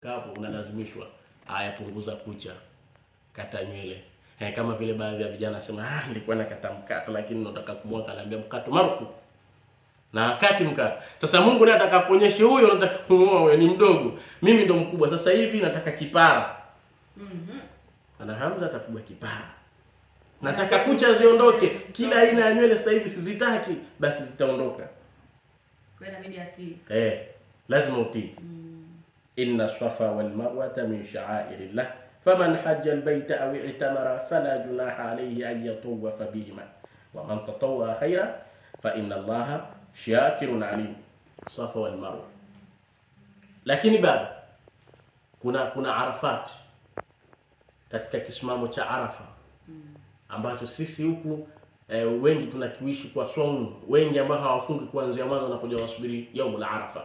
Hapo unalazimishwa punguza kucha, kata nywele. Kama vile baadhi ya vijana nasema nilikuwa nakata mkato lakini nataka kumwoa, anaambia mkato marufuku. Na kati mkato. Sasa Mungu ndiye atakakuonyesha huyo unataka kumuoa, wewe ni mdogo. Mimi ndo mkubwa. Sasa hivi nataka kipara. Ana Hamza atapigwa kipara. Nataka kucha ziondoke. Kila aina ya nywele sasa hivi sizitaki, basi zitaondoka. Kwa inabidi atii. Lazima utii. Inna Safa wal Marwata min sha'airillah faman hajja albayta aw i'tamara fala junaha alayhi an yatawafa bihima wa man tatawwa khayran fa inna Allaha shakirun alim. Safa wal Marwa. Lakini bado kuna Arafat, katika kisimamo cha Arafa ambacho sisi huku wengi tunakiishi kwa somo, wengi ambao hawafungi kuanzia mwanzo wanakuja wasubiri yaumul Arafa.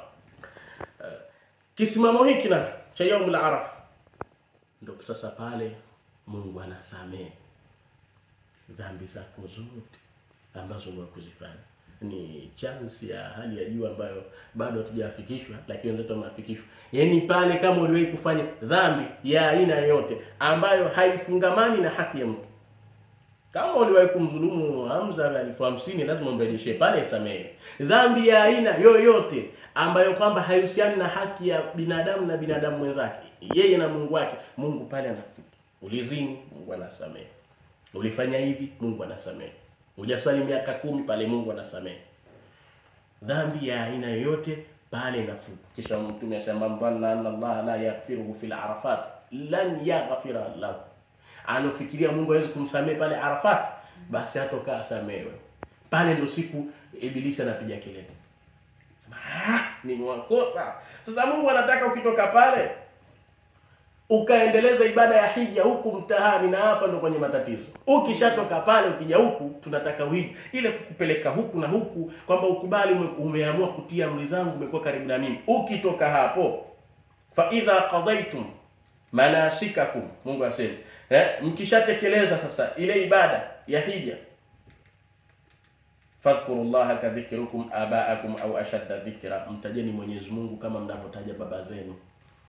Kisimamo hiki nacho cha yaumul Arafa ndio sasa pale Mungu anasamehe dhambi zako zote ambazo umekuzifanya. Ni chance ya hali ya juu ambayo bado hatujafikishwa, lakini wenzetu wamefikishwa. Yaani pale kama uliwahi kufanya dhambi ya aina yote ambayo haifungamani na haki ya mtu. Kama uliwahi kumdhulumu Hamza 50,000 lazima umrejeshee pale, isamehe. Dhambi ya aina yoyote ambayo kwamba haihusiani na haki ya binadamu na binadamu mwenzake, yeye na Mungu wake, Mungu pale anafuta. Ulizini, Mungu anasamehe. Ulifanya hivi, Mungu anasamehe. Hujaswali miaka 10, pale Mungu anasamehe. Dhambi ya aina yoyote pale inafuta. Kisha Mtume asema mbanna anna Allah la yaghfiru fil Arafat lan yaghfira lahu. Anafikiria Mungu hawezi kumsamehe pale Arafat, basi hatoka asamewe. Pale ndio siku Ibilisi anapiga kelele. Ni mwakosa. Sasa Mungu anataka ukitoka pale ukaendeleza ibada ya hija huku mtahani, na hapa ndo kwenye matatizo. Ukishatoka pale ukija huku tunataka uhiji ile kukupeleka huku na huku, kwamba ukubali umeamua kutia amri zangu, umekuwa karibu na mimi. Ukitoka hapo fa idha qadaytum manasikakum, Mungu asema mkishatekeleza sasa ile ibada ya hija, fadhkurullaha kadhikrukum abaakum au ashadda dhikra, mtajeni Mwenyezi Mungu kama mnavyotaja baba zenu.